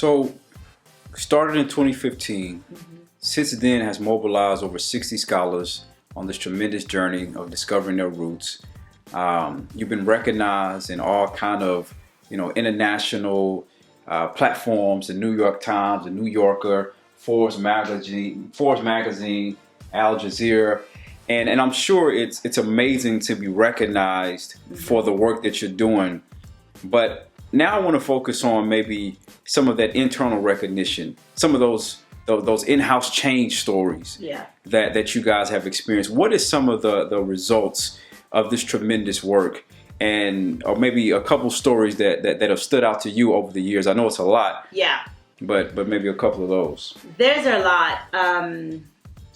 So, started in 2015. Since then has mobilized over 60 scholars on this tremendous journey of discovering their roots. You've been recognized in all kind of, international platforms, the New York Times, the New Yorker, Forbes magazine, Al Jazeera, and I'm sure it's amazing to be recognized for the work that you're doing. But now I want to focus on maybe some of that internal recognition, some of those in-house change stories that you guys have experienced. What is some of the results of this tremendous work, or maybe a couple stories that have stood out to you over the years? I know it's a lot. Yeah. But maybe a couple of those. There's a lot.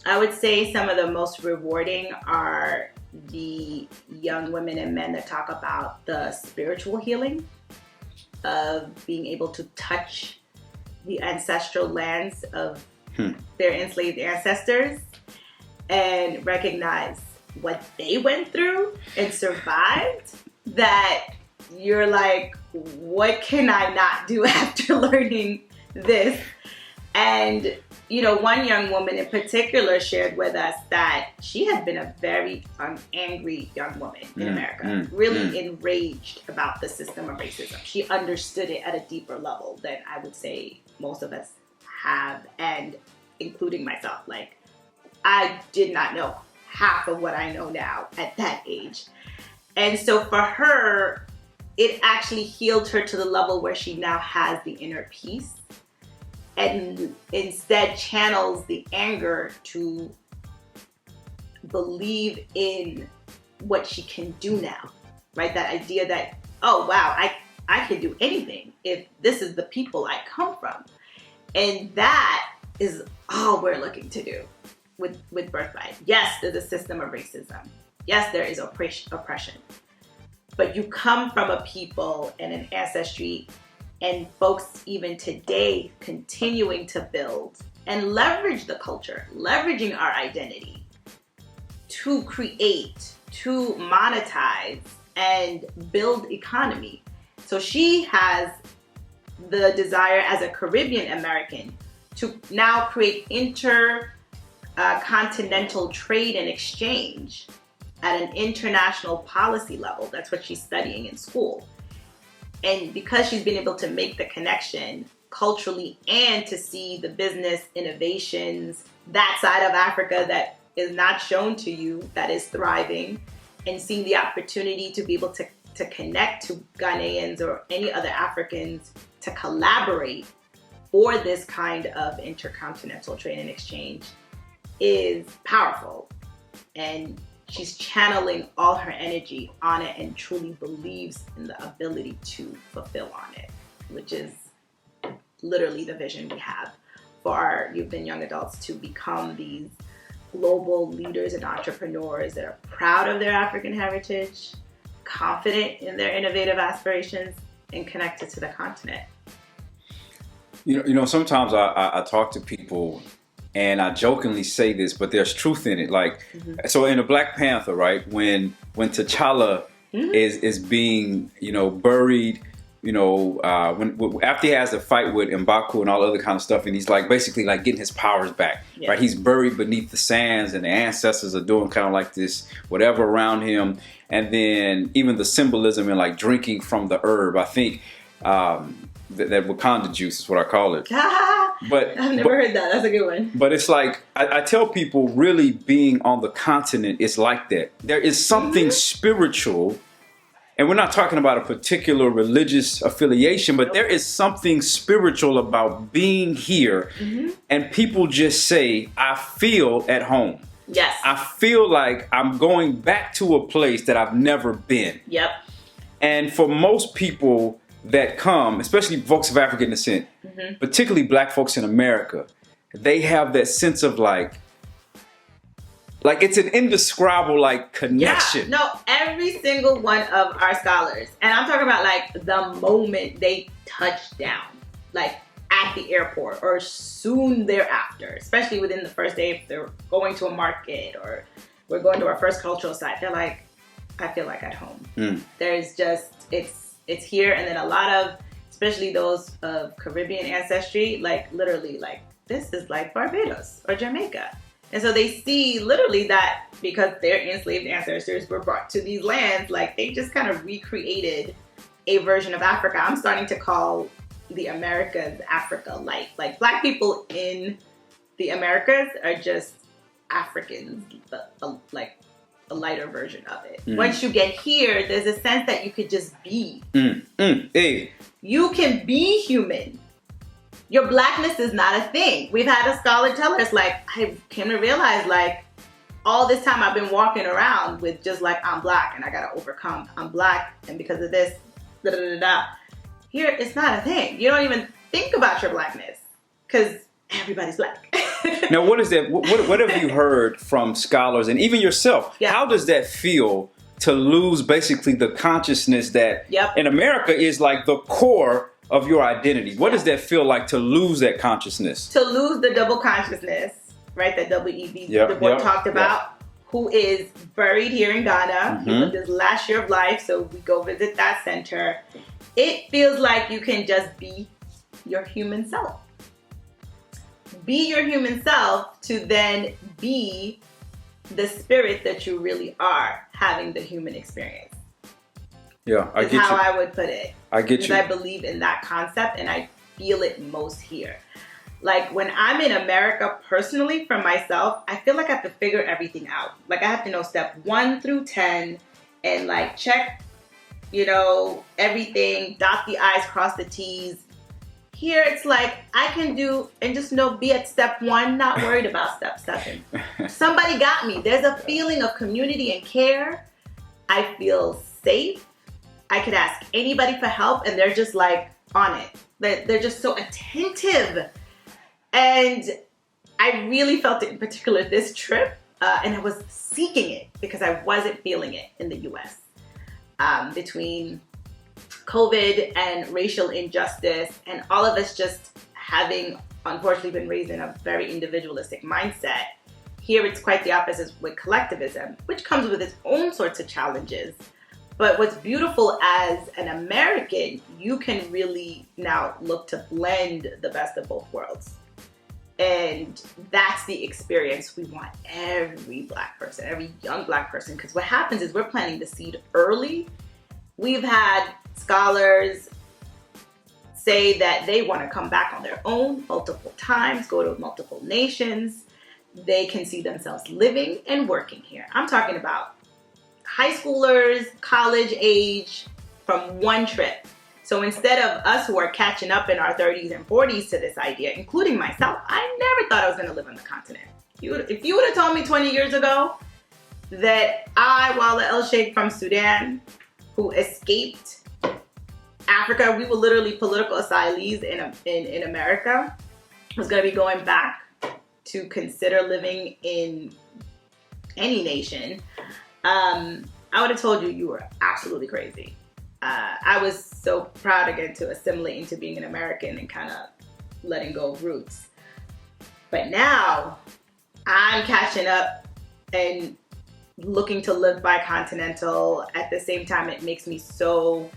I would say some of the most rewarding are the young women and men that talk about the spiritual healing of being able to touch the ancestral lands of their enslaved ancestors and recognize what they went through and survived, that you're like, what can I not do after learning this? And one young woman in particular shared with us that she had been a very angry young woman in America, really enraged about the system of racism. She understood it at a deeper level than I would say most of us have, and including myself. Like, I did not know half of what I know now at that age. And so for her, it actually healed her to the level where she now has the inner peace, and instead channels the anger to believe in what she can do now, right? That idea that, oh, wow, I can do anything if this is the people I come from. And that is all we're looking to do with Birthright. Yes, there's a system of racism. Yes, there is oppression. But you come from a people and an ancestry, and folks even today continuing to build and leverage the culture, leveraging our identity to create, to monetize, and build economy. So she has the desire as a Caribbean American to now create intercontinental trade and exchange at an international policy level. That's what she's studying in school. And because she's been able to make the connection culturally and to see the business innovations, that side of Africa that is not shown to you, that is thriving, and seeing the opportunity to be able to connect to Ghanaians or any other Africans to collaborate for this kind of intercontinental trade and exchange is powerful. And she's channeling all her energy on it and truly believes in the ability to fulfill on it, which is literally the vision we have for our youth and young adults, to become these global leaders and entrepreneurs that are proud of their African heritage, confident in their innovative aspirations, and connected to the continent. Sometimes I talk to people, and I jokingly say this, but there's truth in it. Like, so in the Black Panther, right, when T'Challa is being, buried, when after he has the fight with M'Baku and all other kind of stuff, and he's like basically like getting his powers back, right? He's buried beneath the sands, and the ancestors are doing kind of like this whatever around him, and then even the symbolism in like drinking from the herb. I think that Wakanda juice is what I call it. But I've never heard that. That's a good one. But it's like, I tell people, really being on the continent is like that. There is something spiritual, and we're not talking about a particular religious affiliation, but there is something spiritual about being here. And people just say, I feel at home. Yes. I feel like I'm going back to a place that I've never been. Yep. And for most people that come, especially folks of African descent, particularly Black folks in America, they have that sense of like it's an indescribable like connection. Yeah, no, every single one of our scholars, and I'm talking about like the moment they touch down, like at the airport or soon thereafter, especially within the first day, if they're going to a market or we're going to our first cultural site, they're like, I feel like at home. There's just, it's here. And then a lot of especially those of Caribbean ancestry, like literally like this is like Barbados or Jamaica. And so they see literally that because their enslaved ancestors were brought to these lands, like they just kind of recreated a version of Africa. I'm starting to call the Americas Africa light. Like Black people in the Americas are just Africans, like a lighter version of it. Once you get here, there's a sense that you could just be. Hey. You can be human. Your Blackness is not a thing. We've had a scholar tell us, like, I came to realize, like, all this time I've been walking around with just like, I'm Black and I gotta overcome. I'm Black and because of this, da da da da. Here, it's not a thing. You don't even think about your Blackness because everybody's Black. Now, what is that? What have you heard from scholars and even yourself? Yeah. How does that feel to lose basically the consciousness that in America is like the core of your identity? What does that feel like to lose that consciousness? To lose the double consciousness, right? That W.E.B. Du Bois talked about, who is buried here in Ghana. He lived his last year of life, so we go visit that center. It feels like you can just be your human self. Be your human self to then be the spirit that you really are, having the human experience. Yeah, I get you. That's how I would put it. I get you. Because I believe in that concept and I feel it most here. Like when I'm in America personally for myself, I feel like I have to figure everything out. Like I have to know step 1 through 10 and like check, you know, everything, dot the I's, cross the T's. Here it's like I can do and just know, be at step 1, not worried about step 7. Somebody got me. There's a feeling of community and care. I feel safe. I could ask anybody for help and they're just like on it. They're just so attentive. And I really felt it in particular this trip. And I was seeking it because I wasn't feeling it in the US. Between COVID and racial injustice and all of us just having unfortunately been raised in a very individualistic mindset. Here it's quite the opposite with collectivism, which comes with its own sorts of challenges. But what's beautiful as an American, you can really now look to blend the best of both worlds. And that's the experience we want every Black person, every young Black person, because what happens is we're planting the seed early. We've had scholars say that they want to come back on their own multiple times, go to multiple nations. They can see themselves living and working here. I'm talking about high schoolers, college age, from one trip. So instead of us who are catching up in our 30s and 40s to this idea, including myself, I never thought I was going to live on the continent. If you would have told me 20 years ago that I, Walla Elsheikh from Sudan, who escaped Africa, we were literally political asylees in America, was going to be going back to consider living in any nation, I would have told you you were absolutely crazy. I was so proud again to assimilate into being an American and kind of letting go of roots. But now I'm catching up and looking to live bicontinental. At the same time, it makes me so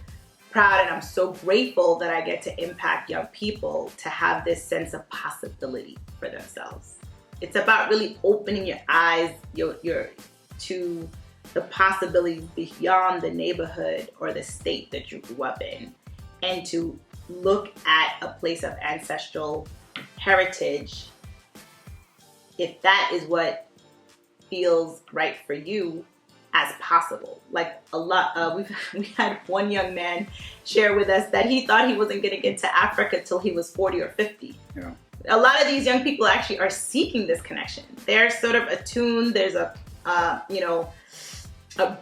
proud and I'm so grateful that I get to impact young people to have this sense of possibility for themselves. It's about really opening your eyes to the possibilities beyond the neighborhood or the state that you grew up in, and to look at a place of ancestral heritage, if that is what feels right for you, as possible. Like a lot, we had one young man share with us that he thought he wasn't going to get to Africa till he was 40 or 50. Yeah. A lot of these young people actually are seeking this connection. They're sort of attuned. There's a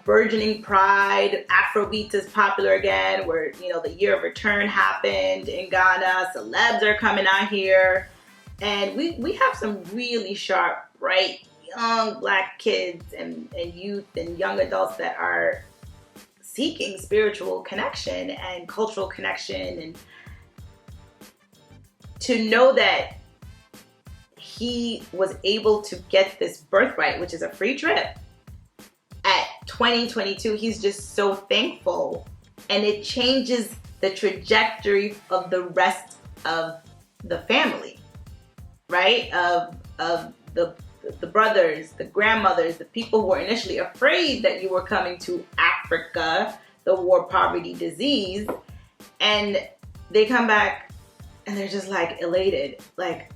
burgeoning pride. Afrobeats is popular again, where, the year of return happened in Ghana. Celebs are coming out here. And we have some really sharp, bright, young Black kids and youth and young adults that are seeking spiritual connection and cultural connection. And to know that he was able to get this birthright, which is a free trip, at 2022, he's just so thankful. And it changes the trajectory of the rest of the family, right? Of the brothers, the grandmothers, the people who were initially afraid that you were coming to Africa, the war, poverty, disease, and they come back and they're just like elated, like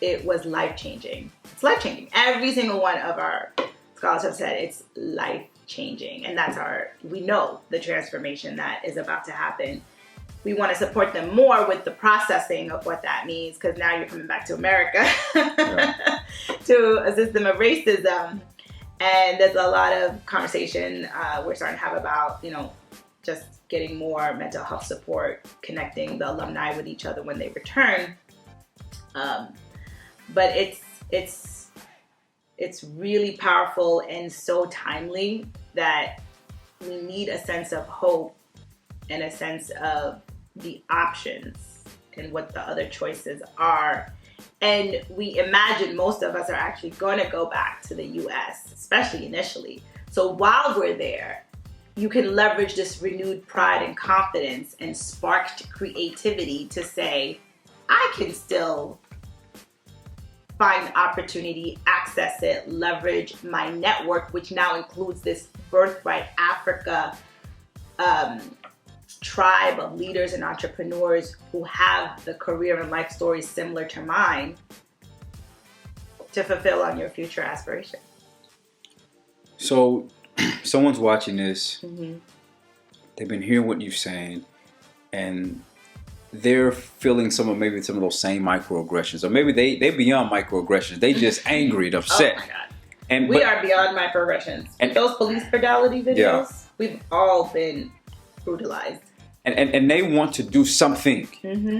it was life-changing. It's life-changing. Every single one of our scholars have said it's life-changing, and that's we know the transformation that is about to happen. We want to support them more with the processing of what that means, because now you're coming back to America to a system of racism. And there's a lot of conversation we're starting to have about, just getting more mental health support, connecting the alumni with each other when they return. But it's really powerful and so timely that we need a sense of hope and a sense of the options and what the other choices are. And we imagine most of us are actually going to go back to the US, especially initially. So while we're there, you can leverage this renewed pride and confidence and sparked creativity to say, I can still find opportunity, access it, leverage my network, which now includes this Birthright Africa tribe of leaders and entrepreneurs who have the career and life stories similar to mine, to fulfill on your future aspirations. So someone's watching this, they've been hearing what you're saying, and they're feeling maybe some of those same microaggressions, or maybe they're beyond microaggressions. They just angry and upset. Oh my God. And we are beyond microaggressions. And those police brutality videos, we've all been brutalized. And they want to do something,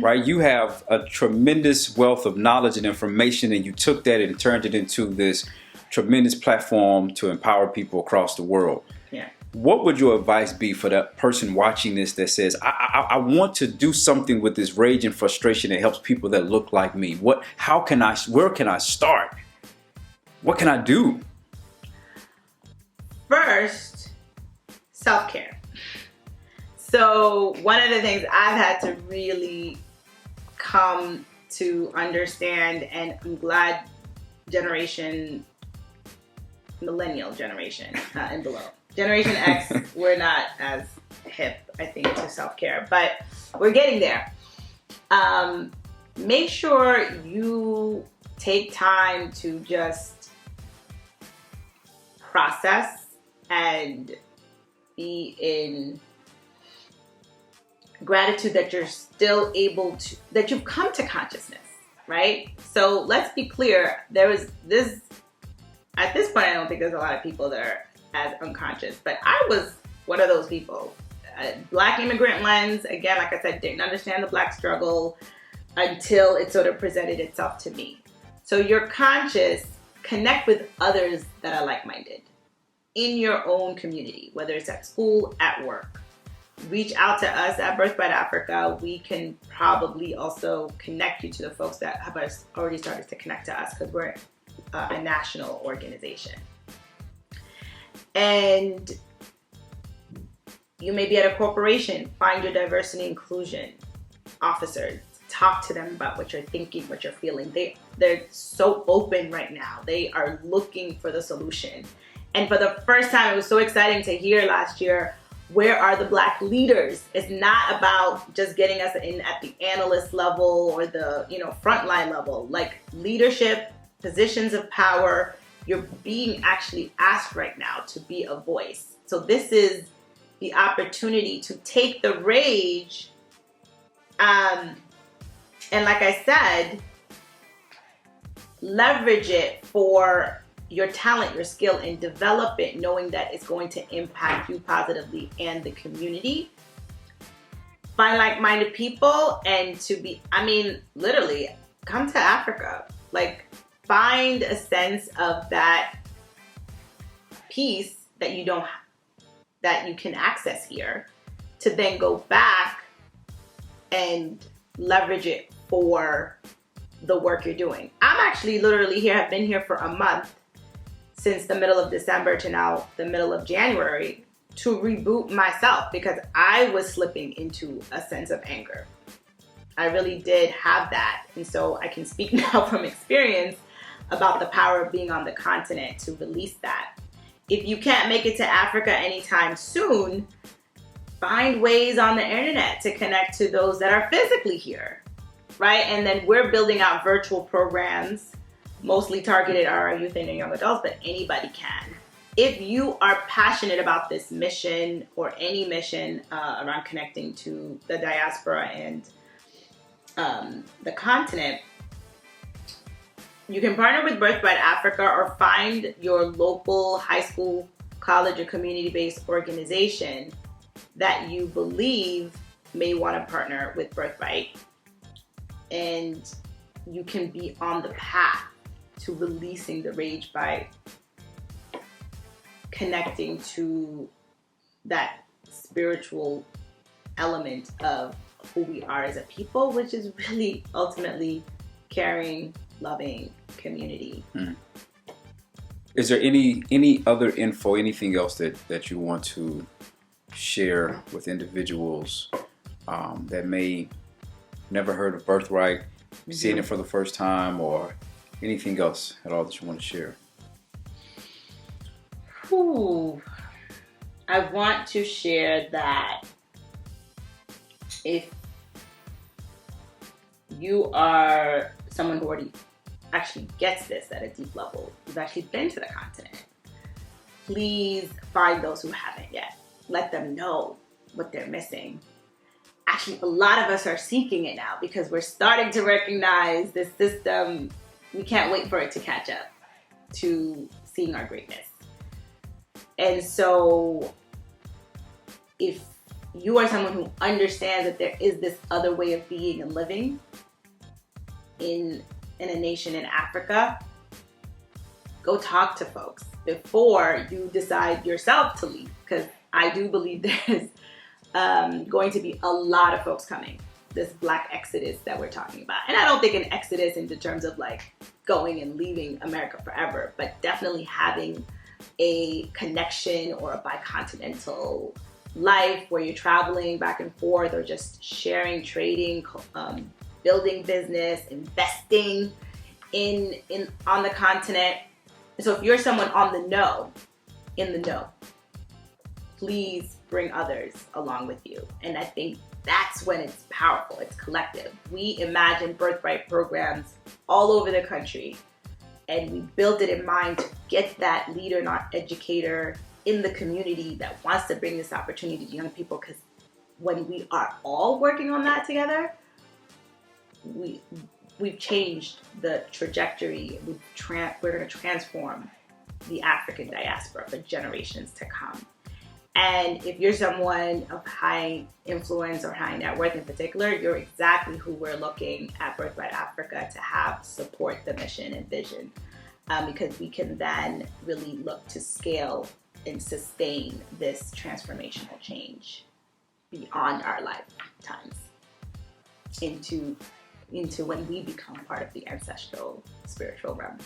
right? You have a tremendous wealth of knowledge and information, and you took that and turned it into this tremendous platform to empower people across the world. Yeah. What would your advice be for that person watching this that says, I want to do something with this rage and frustration that helps people that look like me? Where can I start? What can I do? First, self-care. So one of the things I've had to really come to understand, and I'm glad millennial generation and below. Generation X, we're not as hip, I think, to self-care, but we're getting there. Make sure you take time to just process and be in gratitude that you're still able to, that you've come to consciousness, right? So let's be clear, at this point, I don't think there's a lot of people that are as unconscious, but I was one of those people. Black immigrant lens, again, like I said, didn't understand the Black struggle until it sort of presented itself to me. So you're conscious, connect with others that are like-minded in your own community, whether it's at school, at work. Reach out to us at Birthright Africa. We can probably also connect you to the folks that have already started to connect to us, because we're a national organization. And you may be at a corporation, find your diversity and inclusion officers, talk to them about what you're thinking, what you're feeling. They're so open right now. They are looking for the solution. And for the first time, it was so exciting to hear last year, where are the Black leaders? It's not about just getting us in at the analyst level or the frontline level. Like leadership, positions of power, you're being actually asked right now to be a voice. So this is the opportunity to take the rage, and like I said, leverage it for your talent, your skill, and develop it, knowing that it's going to impact you positively and the community. Find like-minded people, and literally come to Africa. Like, find a sense of that peace that you can access here, to then go back and leverage it for the work you're doing. I'm actually literally here. I've been here for a month, since the middle of December to now the middle of January. to reboot myself because I was slipping into a sense of anger. I really did have that. And so I can speak now from experience about the power of being on the continent to release that. If you can't make it to Africa anytime soon, find ways on the internet to connect to those that are physically here, right? And then we're building out virtual programs, mostly targeted at our youth and young adults, but anybody can. If you are passionate about this mission or any mission around connecting to the diaspora and the continent, you can partner with Birthright Africa or find your local high school, college, or community-based organization that you believe may want to partner with Birthright. And you can be on the path to releasing the rage by connecting to that spiritual element of who we are as a people, which is really ultimately caring, loving community. Is there any other info, anything else that you want to share with individuals that may never heard of Birthright, seeing it for the first time, or anything else at all that you want to share? I want to share that if you are someone who already actually gets this at a deep level, you've actually been to the continent, please find those who haven't yet. Let them know what they're missing. Actually, a lot of us are seeking it now because we're starting to recognize this system. We can't wait for it to catch up to seeing our greatness. And so if you are someone who understands that there is this other way of being and living in a nation in Africa, go talk to folks before you decide yourself to leave, because I do believe there's going to be a lot of folks coming, this Black exodus that we're talking about. And I don't think an exodus in terms of like going and leaving America forever, but definitely having a connection or a bicontinental life where you're traveling back and forth or just sharing, trading, building business, investing in on the continent. So if you're someone in the know, please bring others along with you. And I think that's when it's powerful, it's collective. We imagine Birthright programs all over the country, and we built it in mind to get that leader, not educator, in the community that wants to bring this opportunity to young people. Because when we are all working on that together, we've changed the trajectory. We're going to transform the African diaspora for generations to come. And if you're someone of high influence or high net worth in particular, you're exactly who we're looking at Birthright Africa to have support the mission and vision, because we can then really look to scale and sustain this transformational change beyond our lifetimes into when we become part of the ancestral spiritual realm.